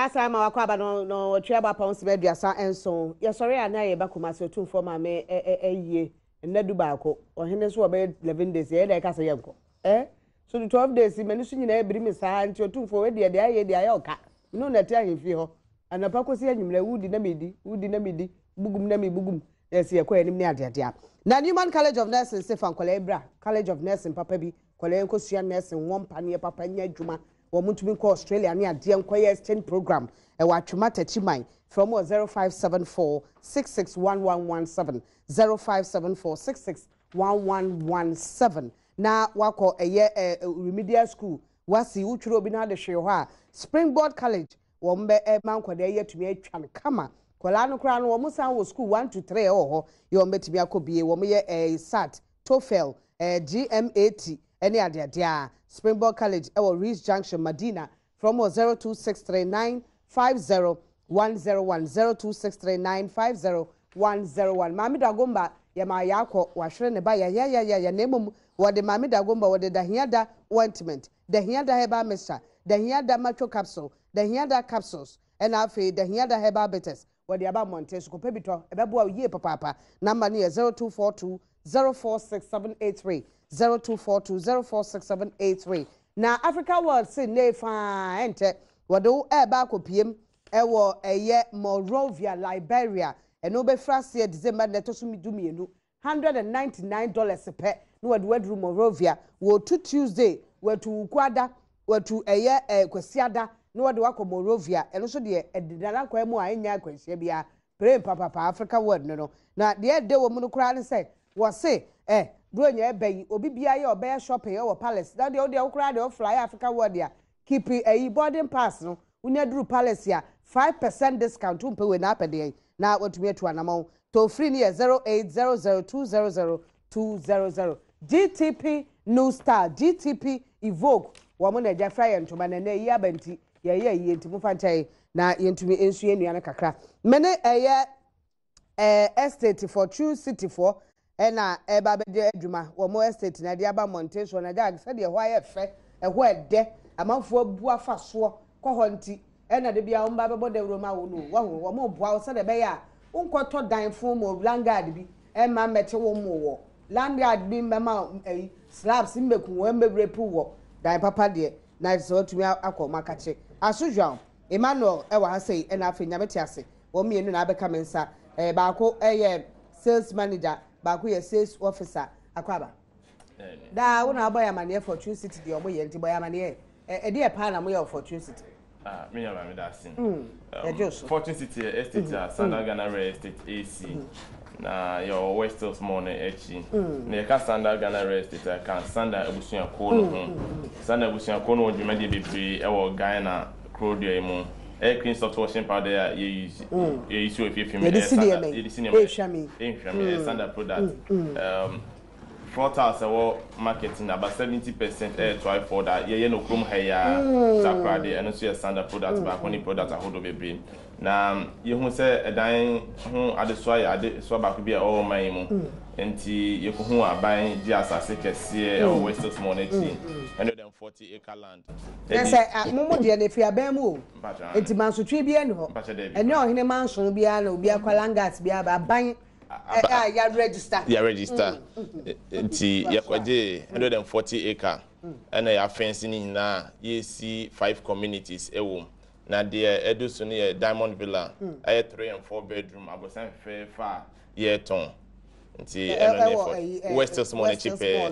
Yasa ma wakwa ba no tweba pounds meduasa enso. Ye sorry ana ye ba kuma so tun for ma me ye nnadu ba ko. Ohene so obe 11 days ye dey ka se yenko. So the 12 days mani so nyina ebiri me sa nti tun for we de aye de aye oka. No na ti ahemfi ho. Anapa ko se anyimra wudi na medi bugum na me bugum. Yes ye ko enim ne ade. Na Newman College of Nursing Stefan Kolebra College of Nursing papa bi Kolen ko sua nursing won panie papa nya adwuma wo mutumi ko Australia ne ade enkoye exchange program e wa twuma tachiman from 0574 661117 0574 661117 na wako remedial school wasi utwuro bi na de hwe ho a Springboard College wo mbe mankwade ye tumi atwa kama kola no kra no wo musan wo school 1 to 3 ho yo mbetimi akobie wo ye SAT TOEFL GMAT any adia Springboard College or Reach Junction Medina from 02639501010 026395010 Mami Dagomba ya ma yako wahwere ne ba ya nemum wode Mami Dagomba wode dahiada ointment dahiada herbal mixture dahiada macho capsule dahiada capsules and afi dahiada herbal bitters wode aba montes ko pebito ebebo ye papa number ne 0242 046783 0242046783 na Africa World say ne fa ente wodo eba kopiem ewo eye Monrovia Liberia eno be frase December neto so midumienu $199 per no wadu Monrovia wo to Tuesday watu kwada watu eye kwasiada no wadu wako Monrovia eno so de edidara kwa mu anya kwasia bia pre papa Africa World no na de de wo mu no kra ne say wo say bronya ebeyi obi bia ye obeya shopping o palace that dey o kra dey fly Africa World ya keep a boarding pass no unya duru palace ya 5% discount umpe we na apede na watumi etu anamon to free ne 08002002000 GTP New Star GTP Evoke wo mo na jafra ye ntoma na yi abanti ye ntimo fanchai na yentumi ensu enua na kakra mene estate for True City for ena eba beje adwuma wo mo estate na dia ba montation na dia se de ho ayefe ho ede amanfo bu afaso ko ho nti ena de bia mba bebo de roma wo no wo mo bua se de be ya unkoto dan fun mo landguard bi ema mete wo mo wo landguard bi mema slabs mbeku wo mbebrepu wo dan papa de na so tumi akoma kache asujwan Emmanuel ewa ha sei ena afenya beti ase wo mienu na abeka mensa ba ko sales manager baako ye sales officer akwaba da wona aboya mane for True City de omo ye nti boya mane de e pa na mo ye for True City me ya ba me da sin Fortune City estate Standard Ghana Real Estate AC na your West Hills morning echi na ye ka Standard Ghana Real Estate kan Standard abusuan ko no ho Standard abusuan ko no dwuma de bebre e wo Ghana Crodia mu clean soft washing powder you use if you standard product Frotals marketing about 70% air try for that no chrome hair saprade and also standard product but only product a hold of baby na you who say a dying who adeswaya so back be all my mu enti you who are buying just as a or West Small 140-acre land. Yes, Momo de ne fia bemu. Enti manso twi bia ne ho. Ene ohene manso bia na obi akwalangas bia ba ban ya register. Ya register. Enti yakwaje 140-acre. Ana ya fence ni na ye see 5 communities ewo. Na de eduso ne Diamond Villa. 3 and 4 bedroom abosan fe fa ye ton. Enti eno for West Small cheaper.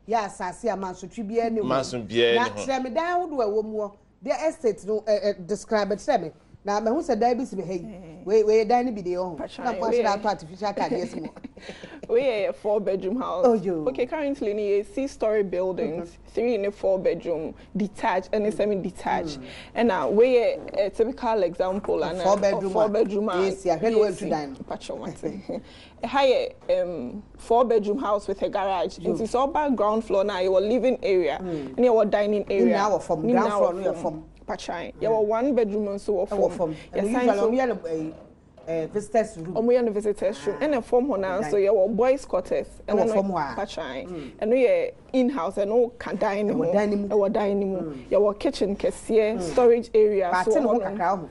Ya asase amanso twibia ne manso bia ne ho na treme dan wodo a wo mu the estate no describe treme na me hu se dan bi si be hey we dan ne bi de ho na po that artificial card yes mo we a 4-bedroom house. Okay, currently near 6-story buildings, 3 in a 4-bedroom detached and a semi-detached. And now we a typical example and 4-bedroom house. Yes, I went to dine. A higher 4-bedroom house with a garage. It is all back ground floor now. Your living area and your dining area. Now from ground floor, from Pachai. Your 1-bedroom and so forth. And usually visitors room. Omo ya visitors room. And form ho na so your boys quarters. And no form wa. And no in-house and no can dine ho. Our dining room. Your kitchen kesiye, storage area so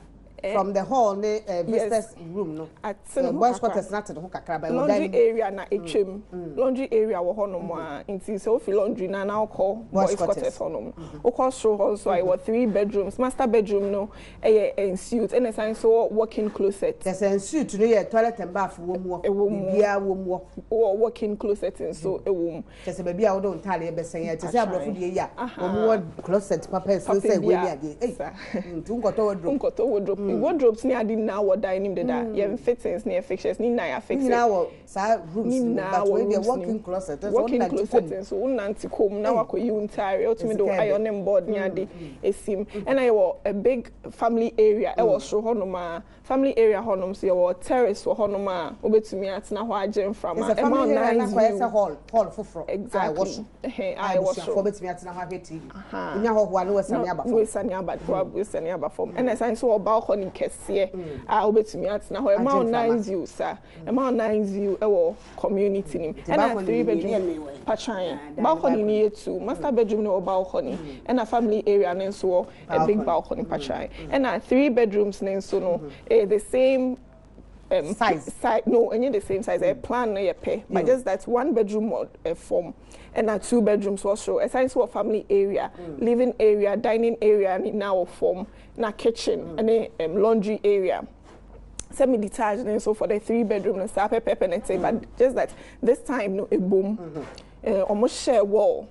from the hall visitors room no. At boys quarters not the kakra by laundry area na etwem. Laundry area wo ho no mo a nti so fi laundry na call boys quarters ho no. O call show also I was 3 bedrooms. Master bedroom no ensuite and assign so walk-in closet. There's an ensuite no toilet and bath wo mu. Bia wo mu. O walk-in closet so e wo mu. Just baby I don't tell you be say it say abrofu de ya. Wo mu closet papa say we ade. Nti unkoto wardrobe. Wardrobes ni adi na wo dining the da. Ye fittings ni fixtures ni na ya fixes. Ni na wo sa rooms but we dey walk-in closet. Walk-in closet so unanti kom na wakoyi untare ultimate do ironing board ni ade esim. And I was a big family area. I was show honoma family area honum so your terrace for honoma obetumi atena ho agem from a family area na kwese hall foforo. Exactly. I was show obetumi atena ho ahwe TV. Nya ho ho na wesani aba form. Wesani aba form. And I say so balcony kese obetumi atena ho amount 9 view sir. Amount 9 view e community nim. And a 3 bedroom pachanya. Balcony ni too. Master bedroom no balcony. And a family area na so a big balcony pachai. And 3 bedrooms na so no the same size no any the same size a plan no you pay but just that 1 bedroom form and 2 bedrooms also a size for family area living area dining area and now form na kitchen and laundry area semi detached and so for the 3 bedroom and start pep and say but just that this time no a boom almost share wall.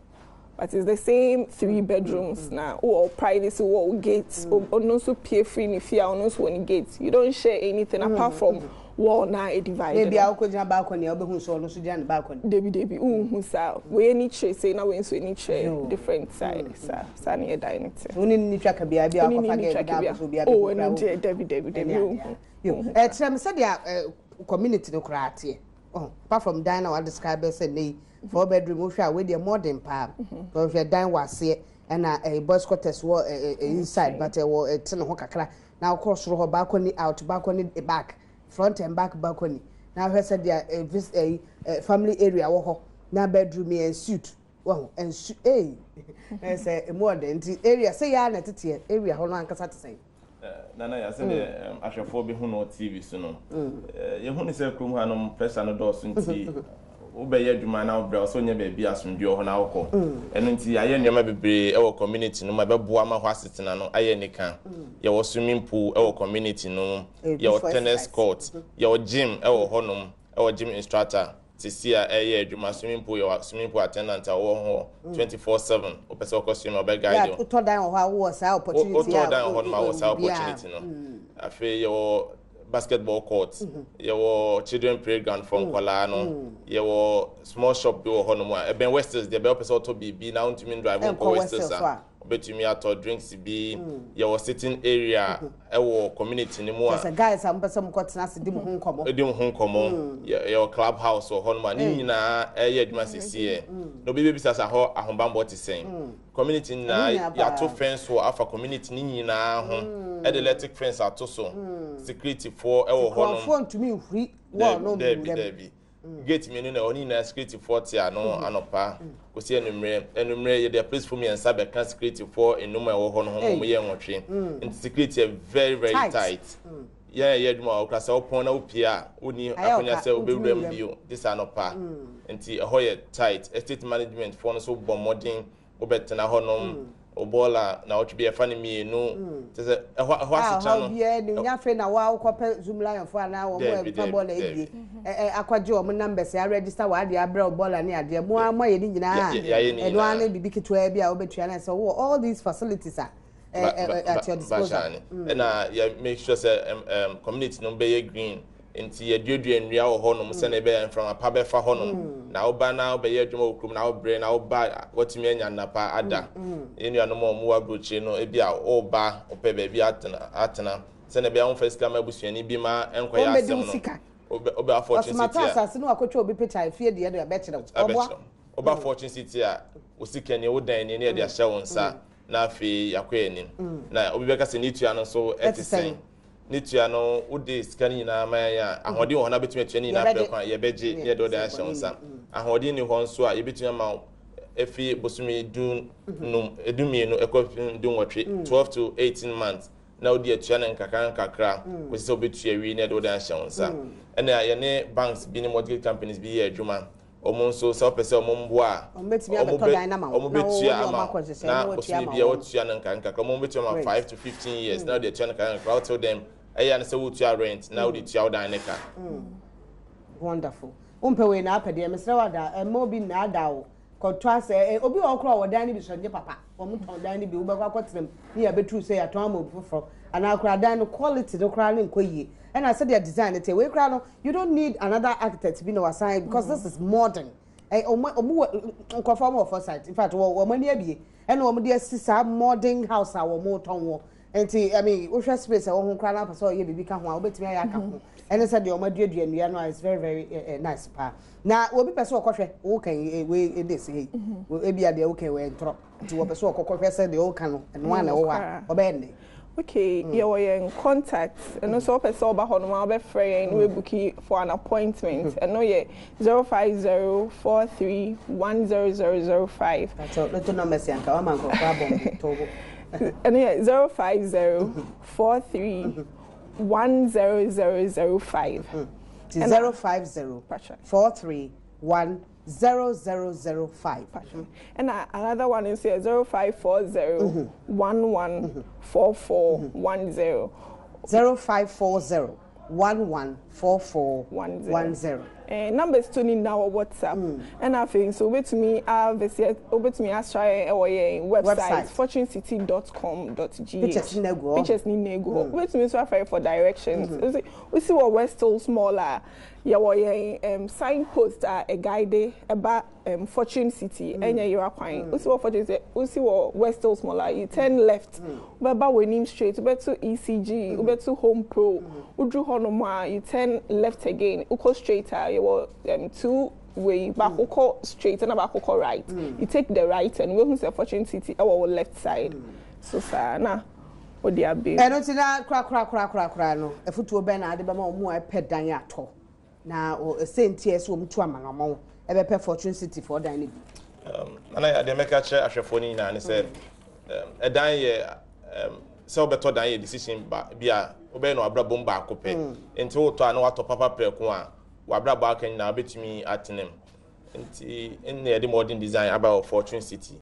But it's the same 3 bedrooms now. Or privacy, or gates, or no so peer free if you are no so any gates. You don't share anything apart from wall now a divide. Maybe I'll go to the balcony, I'll be who's on the balcony. Debbie, who's out. We any chair say now we're so any chair different side, sir. Sunny a dining. Only need track a beer, oh, and Debbie. You, said the community no craty. Oh, apart from Diana, I'll describe as a 4 bedroom with a modern pub. But if your dine was here and a boys quarters were inside, but a 10 hokakra. Now, cross row balcony out, balcony back, front and back balcony. Now, I said a family area, now bedroom and suit. Well, and as a modern area, say, I let it here, area, how long can I say? Nana ya say ahwefo bi hu no TV so no ye hu ni say krum ha no pressure no do so nti wo be ye adwuma na wo bra so nya ba bi asomdwe ho na wokọ eno nti aye nneema bebre e wo community no ma be boa ma ho asetena no aye nika ye wo swimming pool e wo community no ye wo tennis court ye wo gym e wo honom e wo gym instructor Tisia adwuma swimming pool your swimming pool attendant wo ho 24/7 o pese ko swim o be guide you to down ho wo sa opportunity to down ho ma wo sa opportunity no afi your basketball court your children playground from Kwala no your small shop do ho no mo e ben Westers the be pese to BB now to drive on Westers betumi ato drinks bi your sitting area e wo community ni mo a guys am pese mo kotena se dim ho nkomo your clubhouse or honma ni nyina e adwuma sisi no be bisa sa ho ahombanbo te sen community na ya to fence wo afa community ni nyina ho e the electric fence ato so security for e wo hono phone to me free wo no be gate me na oni na security for tia no anopa ko si enumre ye the place for me and sabe can security for enuma e wo hono ho mo ye nwotwe and security very tight yeah adwuma o klasa opon na opia oni akonya se obewuram bio this anopa enti e ho ye tight estate management for no so bomodin obetena honom obola na otwe fa ne mienu tese ho asicha no bia ni nya fe na wa ukopɛ zoom lion fo ana wo mo e bola ebi akwaje o mo numbers ya register wa ade abra obola ne ade mo ama ye ni nyina eno ana bibi kitwa bia obetua na so all these facilities are at your disposal and ya make sure say community no be green enti ye duadu anua wo honom se na be from apabe fa honom na oba na oba ye adwuma okrum na obre na oba watimi anya napa ada enua no mo wa broche no e bia oba ope ba bia atena se na bia on first kama busuani bi ma enko ya asem no oba fortune city asase no akotwa obi picture fie de ya be kire oba fortune city a osika ne wodan ne ne de ahya won sa na afi yakwa ni na obi be ka se ni tua no so etisen nitua no wode scan na maya ahode ho na betumi atwa ni na afre kwa ye beje ye do da ahye onsa ahode ni ho nso a ye betumi ama efi bosumi dun num edumienu ekofin dun wotwe 12 to 18 months na wode atua na nkakra ko se obetua wi na do da ahye onsa ena ye ne banks bi ni mortgage companies bi ye adwuma omonso so pese omomboa ombetumi abeto dynama omobetua ama na bosumi bi wotua na nkakra omombetua ama 5 to 15 years na wode atua na nkakra tell them eya na say wotua rent na wode tua dynamica wonderful umpe we na apede mesre wada mo bi na ada wo kotwa se obi okro wo dan ni bi so nye papa wo muton dan ni bi wo bekwa kwatrem ni ya betu say aton ama foforo ana akra dan no quality do kra ne nkoyie and I said their design it we kra no you don't need another architect to be no assign because this is modern conform of foresight in fact wo mani abie and wo dey sisa modern house a wo mo ton wo enti I mean we share space wo ho kra na person ye bibi ka ho a obetimi aya ka ho and said the omaduadua nua no is very very nice pa na obi person okwohwe wo kan we dey say e bia de wo kan we ntro ti wo person okwohwe say de wo kan no eno na wo wa obenne. Okay, you are in contact, and also person over honoma be friend we book for an appointment. And no ye 05043100005. That's all. Let number say anka man go problem tobo. And yeah 05043100005. 05043100005. And another one is here 0540 114410. 0540 114410. Numbers to need now WhatsApp. And I think so with me visit over to me as try our website fortunecity.com.gh. Pictures ni nego. With me so for directions. We see what West Hill smaller. Yeah, signpost a guide about Fortune City. And you are quite. We see what Fortune. We see what West Hill smaller. You turn left. We about we name straight. We to ECG. We to Home Pro. We drew Honoma. You turn left again. We go straighter. You were two way back. We go straight and back. We go right. You take the right and we say Fortune City. Our left side. So sir, na. What they are being. I don't see that crack no. If you to be na ade be ma omo e pet dan ya to. Na o senties wo mtu amangamo e be Fortune City for dan ni bi ana dey make a chair ahwefo ni na say e dan ye so beto dan ye decision ba bia obe no abrabom ba akopɛ enti wo to ana wato papa preko a wabrabo aka ni na obetumi atenem enti enne the modern design about Fortune City